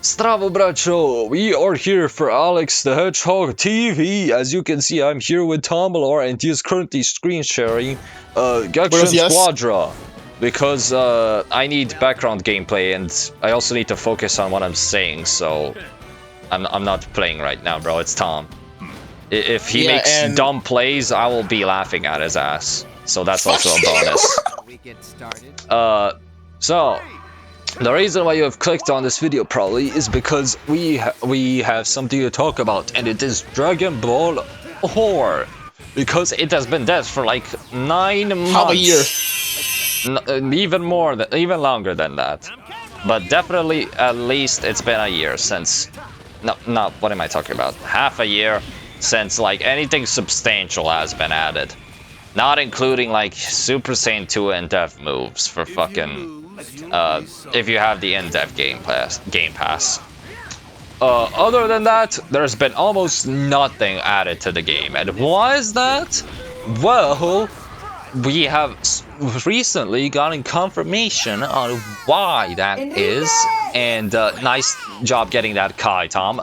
Stravo bracho, we are here for Alex the Hedgehog TV. As you can see, I'm here with Tumblr and he is currently screen sharing Gogeta Squadra. Because I need background gameplay and I also need to focus on what I'm saying, so I'm not playing right now, bro. It's Tom. If he makes dumb plays, I will be laughing at his ass. So that's also a bonus. So the reason why you have clicked on this video probably is because we have something to talk about, and it is Dragon Ball Horror. Because it has been dead for like 9 months. Half a year. Even longer than that. But definitely at least it's been a year since. No, what am I talking about? Half a year since like anything substantial has been added. Not including like Super Saiyan 2 and Dev moves for fucking if you have the in-depth game pass. Other than that, there's been almost nothing added to the game. And why is that? Well, we have recently gotten confirmation on why that is, and nice job getting that, Kai, Tom.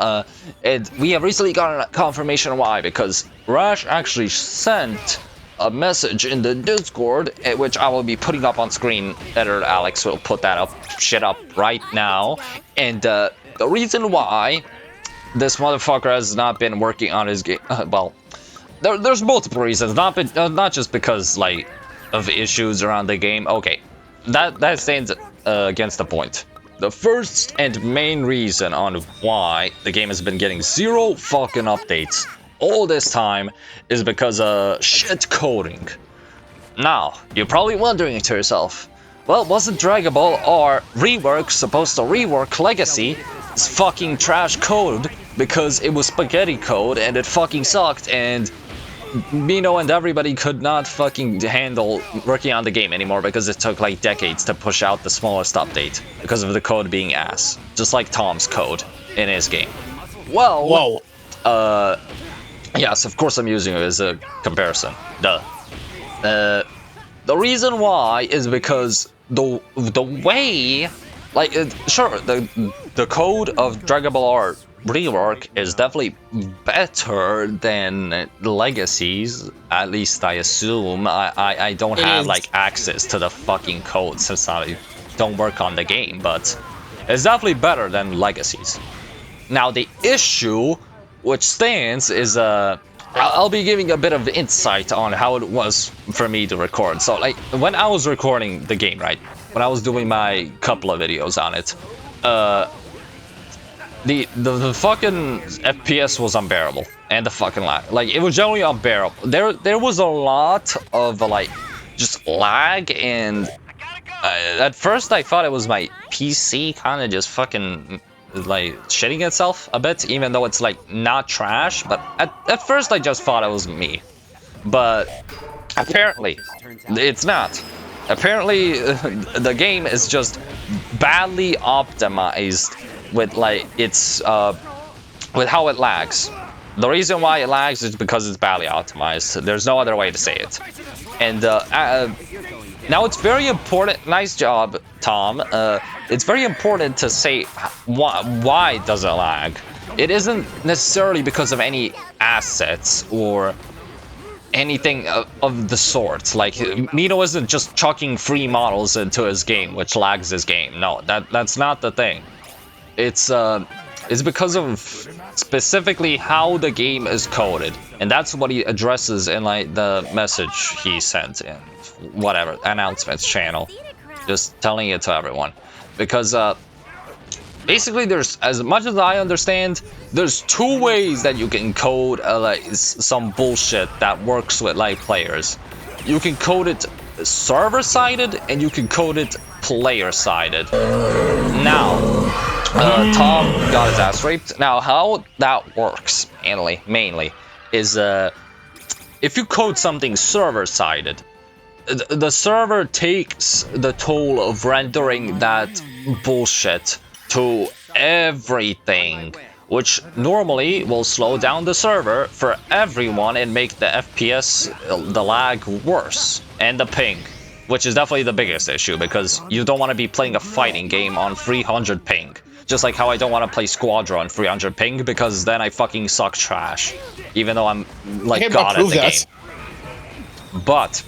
And we have recently gotten confirmation why, because Rash actually sent a message in the Discord, which I will be putting up on screen. Editor Alex will put that shit up right now. And the reason why this motherfucker has not been working on his game, well, there's multiple reasons. Not just because like of issues around the game. Okay, that stands against the point. The first and main reason on why the game has been getting 0 fucking updates all this time is because of shit coding. Now, you're probably wondering to yourself, well, wasn't Dragon Ball or Rework supposed to rework Legacy? It's fucking trash code because it was spaghetti code and it fucking sucked, and Mino and everybody could not fucking handle working on the game anymore because it took like decades to push out the smallest update because of the code being ass. Just like Tom's code in his game. Well, whoa. Yes, of course I'm using it as a comparison. Duh. The reason why is because the way, like, sure, the code of Dragon Ball R Rework is definitely better than Legacy's. At least I assume. I don't have like access to the fucking code since I don't work on the game, but it's definitely better than Legacy's. Now the issue which stands is I'll be giving a bit of insight on how it was for me to record. So like when I was recording the game, right, when I was doing my couple of videos on it, the fucking FPS was unbearable, and the fucking lag, like, it was generally unbearable. There was a lot of like just lag, and at first I thought it was my PC kind of just fucking like shitting itself a bit, even though it's like not trash. But at first I just thought it was me, but apparently it's not. Apparently the game is just badly optimized with like its with how it lags. The reason why it lags is because it's badly optimized. There's no other way to say it. And now it's very important. Nice job, Tom. It's very important to say why does it lag. It isn't necessarily because of any assets or anything of the sort. Like, Mino isn't just chucking free models into his game, which lags his game. No, that's not the thing. It's because of specifically how the game is coded, and that's what he addresses in like the message he sent in whatever announcements channel, just telling it to everyone. Because basically, there's, as much as I understand, there's 2 ways that you can code like some bullshit that works with like players. You can code it server-sided and you can code it player-sided. Now, Tom got his ass raped. Now, how that works mainly is if you code something server-sided, the server takes the toll of rendering that bullshit to everything, which normally will slow down the server for everyone and make the FPS, the lag, worse, and the ping, which is definitely the biggest issue, because you don't want to be playing a fighting game on 300 ping. Just like how I don't want to play Squadron 300 ping because then I fucking suck trash, even though I'm like god at the game. But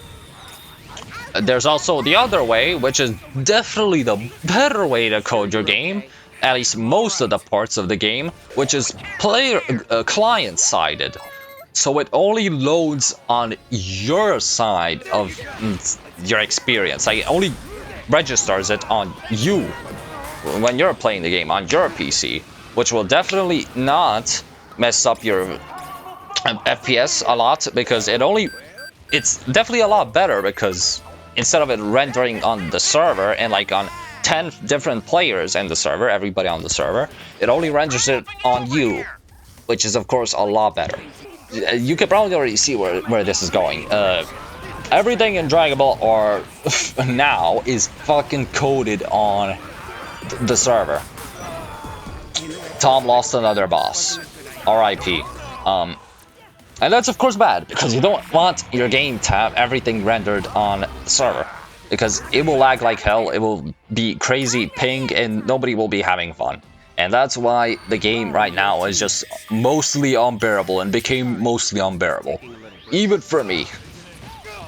there's also the other way, which is definitely the better way to code your game, at least most of the parts of the game, which is client-sided. So it only loads on your side of your experience. Like, it only registers it on you when you're playing the game on your PC, which will definitely not mess up your FPS a lot, because it's definitely a lot better, because instead of it rendering on the server and like on 10 different players in the server, everybody on the server, it only renders it on you, which is of course a lot better. You can probably already see where this is going. Everything in Dragon Ball or now is fucking coded on the server. Tom lost another boss. R.I.P. And that's of course bad, because you don't want your game to have everything rendered on the server, because it will lag like hell, it will be crazy ping, and nobody will be having fun. And that's why the game right now is just mostly unbearable, and became mostly unbearable, even for me.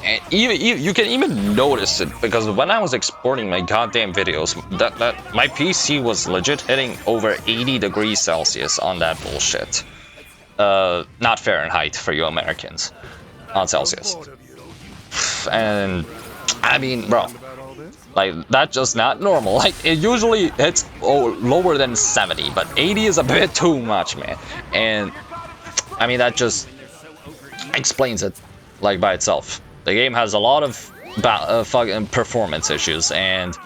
And even you can even notice it, because when I was exporting my goddamn videos, that my PC was legit hitting over 80 degrees Celsius on that bullshit. Not Fahrenheit for you Americans, on Celsius. And I mean, bro, like, that's just not normal. Like, it usually hits lower than 70, but 80 is a bit too much, man. And I mean, that just explains it, like, by itself. The game has a lot of fucking performance issues, and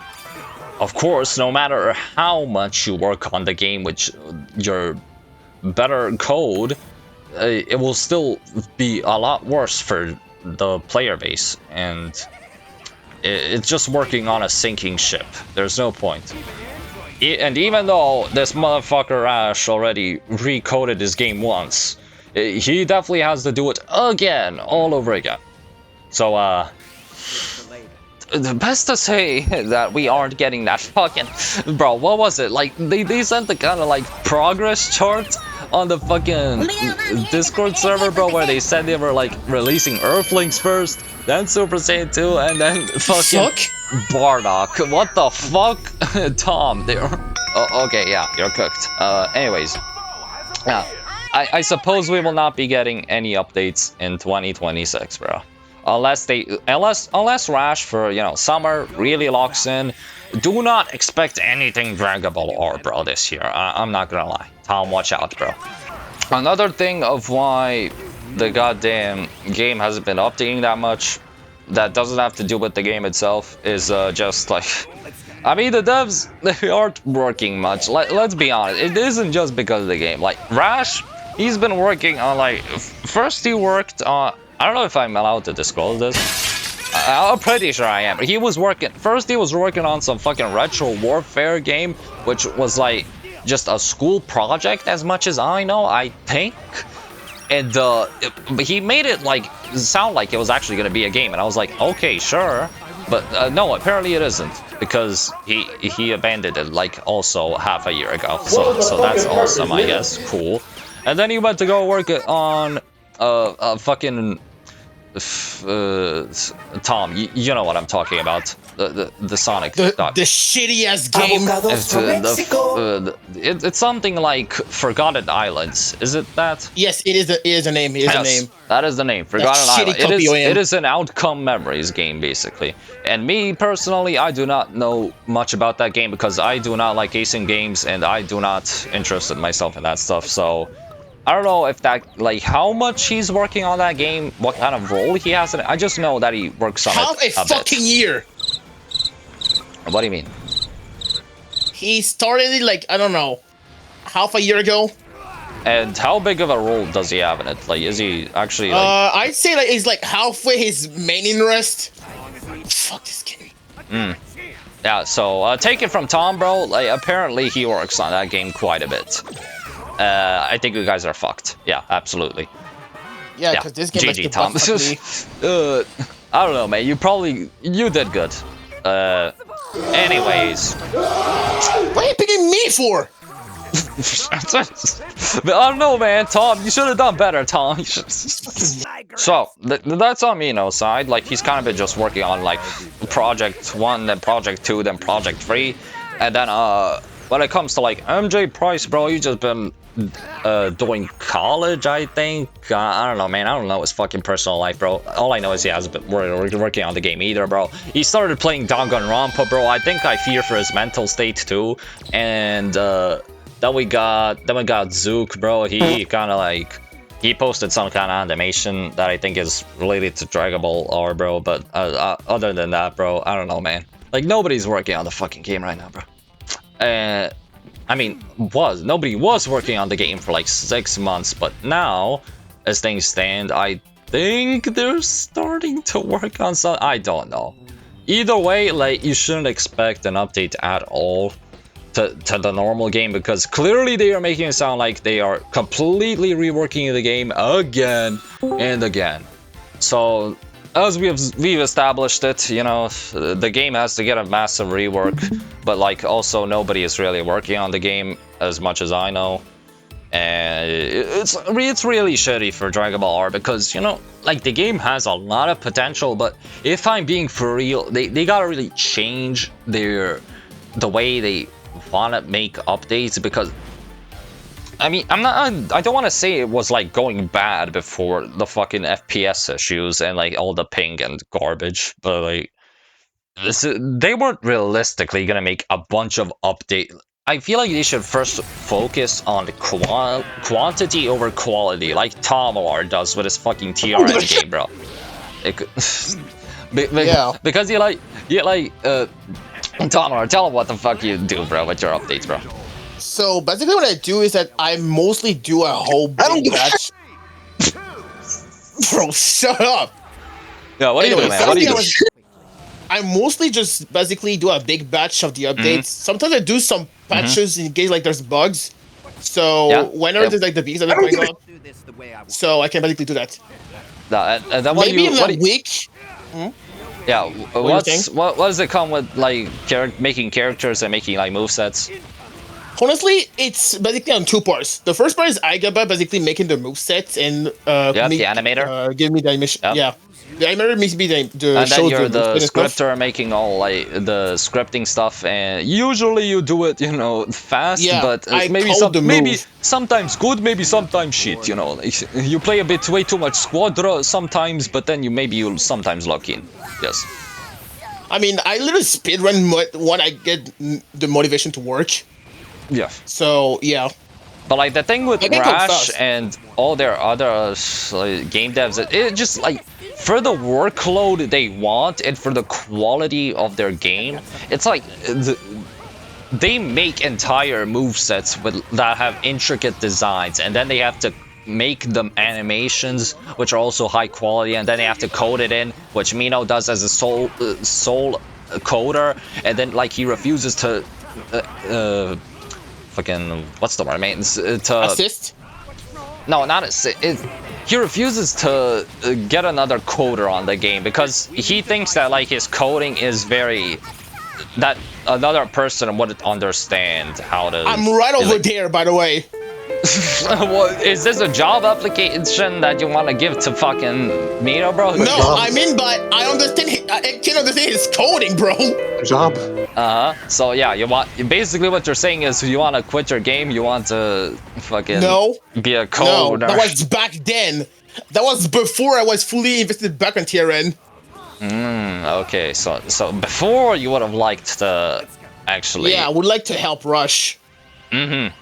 of course, no matter how much you work on the game with your better code, it will still be a lot worse for the player base, and it's just working on a sinking ship. There's no point. And even though this motherfucker Ash already recoded his game once, he definitely has to do it again, all over again. So, best to say that we aren't getting that fucking... Bro, what was it? Like, they sent the kind of, like, progress chart on the fucking Discord server, bro, where they said they were, like, releasing Earthlings first, then Super Saiyan 2, and then fucking Bardock. What the fuck? Tom, oh, okay, yeah, you're cooked. Anyways. Yeah, I suppose we will not be getting any updates in 2026, bro. Unless Rash for, you know, summer really locks in. Do not expect anything Dragon Ball R, bro, this year. I'm not gonna lie. Tom, watch out, bro. Another thing of why the goddamn game hasn't been updating that much, that doesn't have to do with the game itself, is just like... I mean, the devs, they aren't working much. Let's be honest. It isn't just because of the game. Like, Rash, he's been working on, like... First he worked on... I don't know if I'm allowed to disclose this. I'm pretty sure I am. He was working on some fucking retro warfare game, which was like just a school project as much as I know, I think. And he made it like sound like it was actually going to be a game, and I was like, okay, sure. But no, apparently it isn't, because he abandoned it like also half a year ago. So that's awesome, I guess. Cool. And then he went to go work on fucking Tom, you know what I'm talking about. The Sonic. The shitty ass game. It's something like Forgotten Islands. Is it that? Yes, it is a name. It is a name. That is the name. Forgotten Islands. It is an outcome memories game, basically. And me personally, I do not know much about that game, because I do not like Asym games, and I do not interested myself in that stuff. So I don't know if that, like, how much he's working on that game, what kind of role he has in it. I just know that he works on it a fucking year. What do you mean? He started it, like, I don't know, half a year ago. And how big of a role does he have in it? Like, is he actually, like... I'd say, like, he's, like, halfway his main interest. Fuck this game. Yeah, so, take it from Tom, bro. Like, apparently he works on that game quite a bit. I think you guys are fucked. Yeah, absolutely. Yeah, because this game GG, Tom. I don't know, man. You did good. Anyways. What are you picking me for? I don't know, man. Tom, you should have done better, Tom. So, that's on Mino's side. Like, he's kind of been just working on, like, Project 1, then Project 2, then Project 3. And then, when it comes to, like, MJ Price, bro, he's just been, doing college, I think. I don't know, man. I don't know his fucking personal life, bro. All I know is he hasn't been working on the game either, bro. He started playing Danganronpa, bro. I think I fear for his mental state, too. And, then we got Zook, bro. He kind of like he posted some kind of animation that I think is related to Dragon Ball R, bro. But other than that, bro, I don't know, man. Like nobody's working on the fucking game right now, bro. I mean, nobody was working on the game for like 6 months, but now, as things stand, I think they're starting to work on some. I don't know. Either way, like you shouldn't expect an update at all to the normal game, because clearly they are making it sound like they are completely reworking the game again and again. So as we've established it, you know, the game has to get a massive rework, but like also nobody is really working on the game as much as I know, and it's really shitty for Dragon Ball R, because you know, like the game has a lot of potential, but if I'm being for real, they gotta really change the way they want to make updates, because I mean, I don't want to say it was like going bad before the fucking FPS issues and like all the ping and garbage, but like they weren't realistically gonna make a bunch of updates. I feel like they should first focus on quantity over quality, like Tomar does with his fucking TRN game, bro. Yeah. Because you like Tomar, tell him what the fuck you do, bro, with your updates, bro. So basically what I do is that I mostly do a whole big batch. Bro, shut up. Yeah, what do you do, man? What do you do? I mostly just basically do a big batch of the updates. Sometimes I do some patches in case like there's bugs. So whenever there's like the bugs that are going on, so I can basically do that. And then maybe in a week. Yeah, what does it come with, like making characters and making like movesets? Honestly, it's basically on two parts. The first part is Aigaba basically making the movesets and the animator. Give me the animation. Yeah. The animator makes me the and then you're the scripter making all like the scripting stuff, and usually you do it, you know, fast. Yeah, but maybe sometimes good, maybe sometimes shit. You know, you play a bit way too much Squadra sometimes, but then you'll sometimes lock in. Yes. I mean, I literally speedrun when I get the motivation to work. Yeah. So yeah. But like the thing with Rash and all their other game devs, it just like for the workload they want and for the quality of their game, it's like they make entire movesets that have intricate designs, and then they have to make them animations which are also high quality, and then they have to code it in, which Mino does as a sole coder, and then like he refuses to fucking what's the word, man? To assist? No, not assist. He refuses to get another coder on the game because he thinks that like his coding is that another person would understand how to. I'm right over there, by the way. Well, is this a job application that you want to give to fucking Mino, bro? No, I mean, but I understand. I can understand his coding, bro. Job. So yeah, basically what you're saying is you want to quit your game. You want to fucking be a coder. No, that was back then. That was before I was fully invested back on TRN. Okay, so before you would have liked to actually. Yeah, I would like to help Rush. Yeah.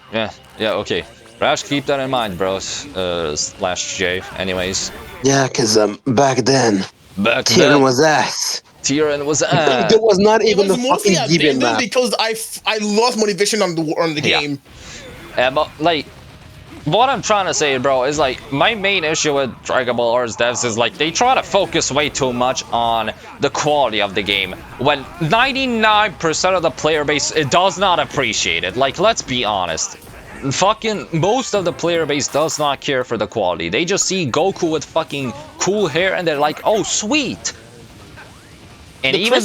Okay. Rash, keep that in mind, bro. /J. Anyways. Yeah, cause back then, TRN was ass. TRN was ass. There was not even the mostly fucking given map. Because I lost motivation on the game. Yeah, but like, what I'm trying to say, bro, is like my main issue with Dragon Ball R's devs is like they try to focus way too much on the quality of the game when 99% of the player base does not appreciate it. Like, let's be honest. Fucking most of the player base does not care for the quality. They just see Goku with fucking cool hair and they're like, oh, sweet. And even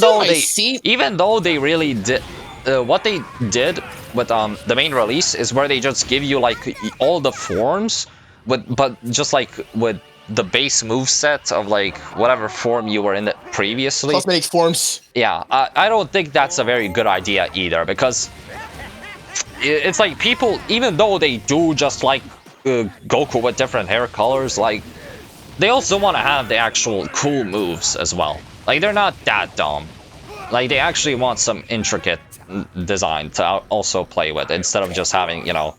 though they really did what they did with the main release is where they just give you like all the forms, but just like with the base move set of like whatever form you were in it previously. Cosmetic forms. Yeah, I don't think that's a very good idea either, because it's like people, even though they do just like Goku with different hair colors, like they also want to have the actual cool moves as well. Like they're not that dumb. Like they actually want some intricate design to also play with, instead of just having, you know,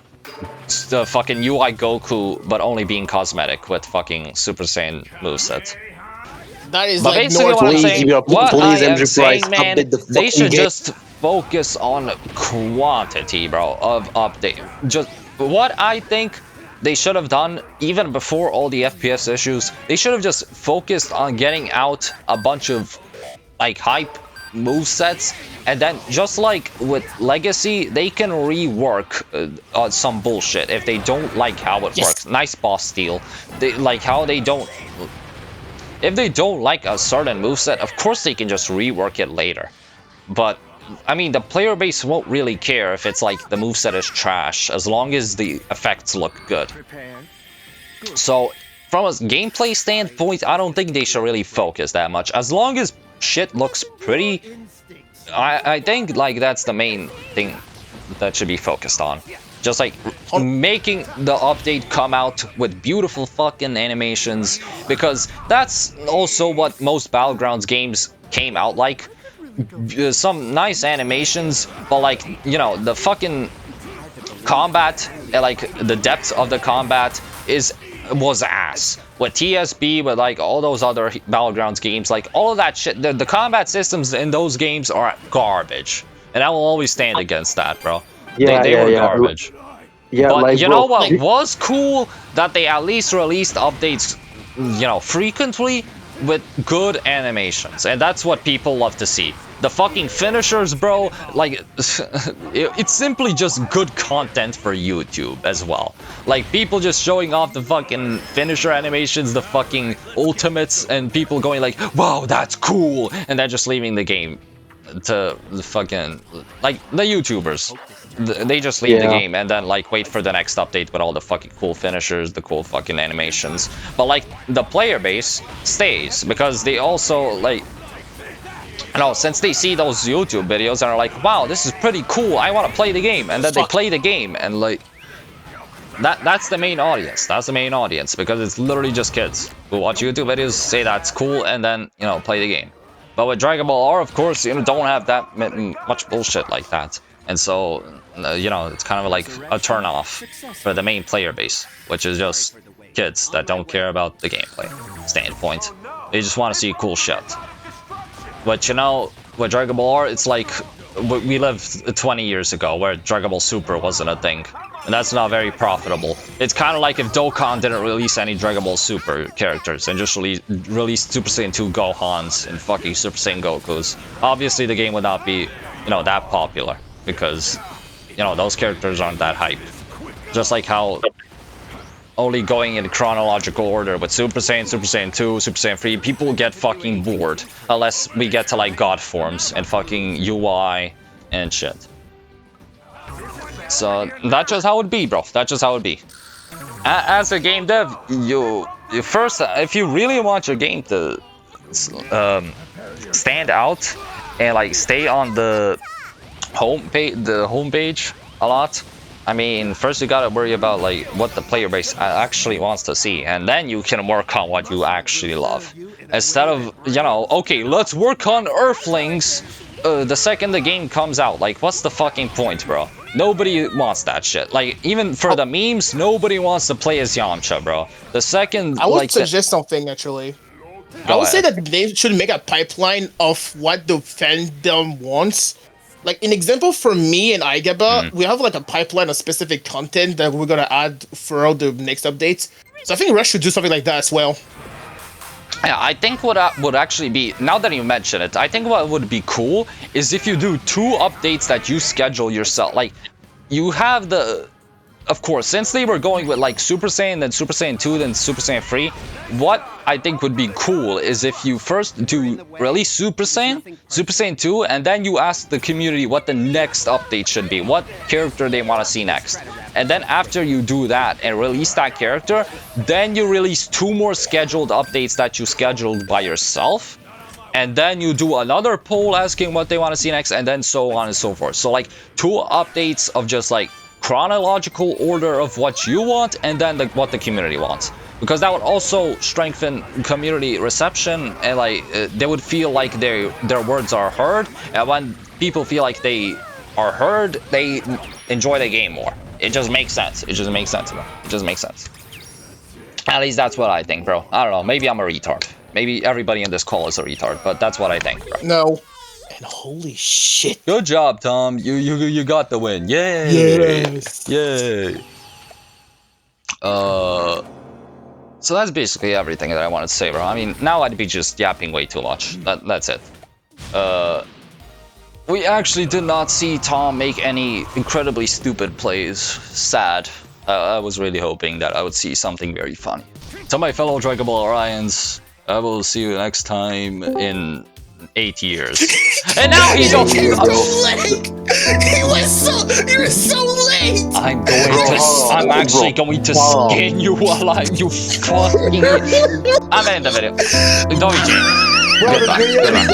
the fucking UI Goku but only being cosmetic with fucking Super Saiyan movesets. That is but like basically what I'm saying, what I am saying, man, they should just focus on quantity, bro, of update. Just what I think they should have done, even before all the FPS issues, they should have just focused on getting out a bunch of like hype movesets, and then just like with Legacy, they can rework some bullshit if they don't like how it works. Nice boss steal. They like how they don't. If they don't like a certain moveset, of course they can just rework it later. But I mean, the player base won't really care if it's like the moveset is trash, as long as the effects look good. So from a gameplay standpoint, I don't think they should really focus that much. As long as shit looks pretty, I think like that's the main thing that should be focused on. Just like making the update come out with beautiful fucking animations, because that's also what most Battlegrounds games came out like. Some nice animations, but like, you know, the fucking combat, like the depth of the combat was ass. With TSB, with like all those other Battlegrounds games, like all of that shit, the combat systems in those games are garbage, and I will always stand against that, bro. Yeah, they were garbage. Yeah, but like, you know what was cool? That they at least released updates, you know, frequently with good animations, and that's what people love to see. The fucking finishers, bro, like it's simply just good content for YouTube as well. Like people just showing off the fucking finisher animations, the fucking ultimates, and people going like, wow, that's cool, and then just leaving the game to the fucking, like, the YouTubers. They just leave the game and then like wait for the next update with all the fucking cool finishers, the cool fucking animations. But like the player base stays, because they also like, you know, since they see those YouTube videos and are like, wow, this is pretty cool, I want to play the game, and then they play the game, and like that's the main audience. That's the main audience, because it's literally just kids who watch YouTube videos, say that's cool, and then, you know, play the game. But with Dragon Ball R, of course, you know, don't have that much bullshit like that. And so, you know, it's kind of like a turn-off for the main player base, which is just kids that don't care about the gameplay standpoint. They just want to see cool shit. But, you know, with Dragon Ball R, it's like we lived 20 years ago where Dragon Ball Super wasn't a thing. And that's not very profitable. It's kind of like if Dokkan didn't release any Dragon Ball Super characters and just released Super Saiyan 2 Gohans and fucking Super Saiyan Gokus. Obviously, the game would not be, you know, that popular, because, you know, those characters aren't that hype. Just like how only going in chronological order with Super Saiyan, Super Saiyan 2, Super Saiyan 3, people get fucking bored unless we get to like God forms and fucking UI and shit. So that's just how it be, bro. That's just how it be. As a game dev, you first, if you really want your game to stand out and like stay on the homepage a lot, I mean, first you gotta worry about like what the player base actually wants to see, and then you can work on what you actually love. Instead of, you know, okay, let's work on Earthlings the second the game comes out. Like, what's the fucking point, bro? Nobody wants that shit. Like, even for the memes, nobody wants to play as Yamcha, bro. The second, I would suggest something, actually. I would say that they should make a pipeline of what the fandom wants. Like, an example for me and iGaba, we have like a pipeline of specific content that we're gonna add throughout the next updates. So I think Rush should do something like that as well. Yeah, I think what would actually be, now that you mention it, I think what would be cool is if you do 2 updates that you schedule yourself. Like, you have the of course, since they were going with like Super Saiyan, then Super Saiyan 2, then Super Saiyan 3, what I think would be cool is if you first do release Super Saiyan 2, and then you ask the community what the next update should be, what character they want to see next. And then after you do that and release that character, then you release 2 more scheduled updates that you scheduled by yourself. And then you do another poll asking what they want to see next, and then so on and so forth. So like 2 updates of just like chronological order of what you want, and then what the community wants, because that would also strengthen community reception, and like they would feel like their words are heard, and when people feel like they are heard, they enjoy the game more. It just makes sense. It just makes sense, bro. It just makes sense. At least that's what I think, bro. I don't know, maybe I'm a retard, maybe everybody in this call is a retard, but that's what I think, bro. No. And holy shit. Good job, Tom. You got the win. Yay. Yes. Yay. So that's basically everything that I wanted to say, bro. I mean, now I'd be just yapping way too much. That's it. We actually did not see Tom make any incredibly stupid plays. Sad. I was really hoping that I would see something very funny. To my fellow Dragon Ball Orions, I will see you next time in 8 years. And now he's so late. You were so late. I'm actually going to skin you alive, you fucking... I'm ending the video. Goodbye.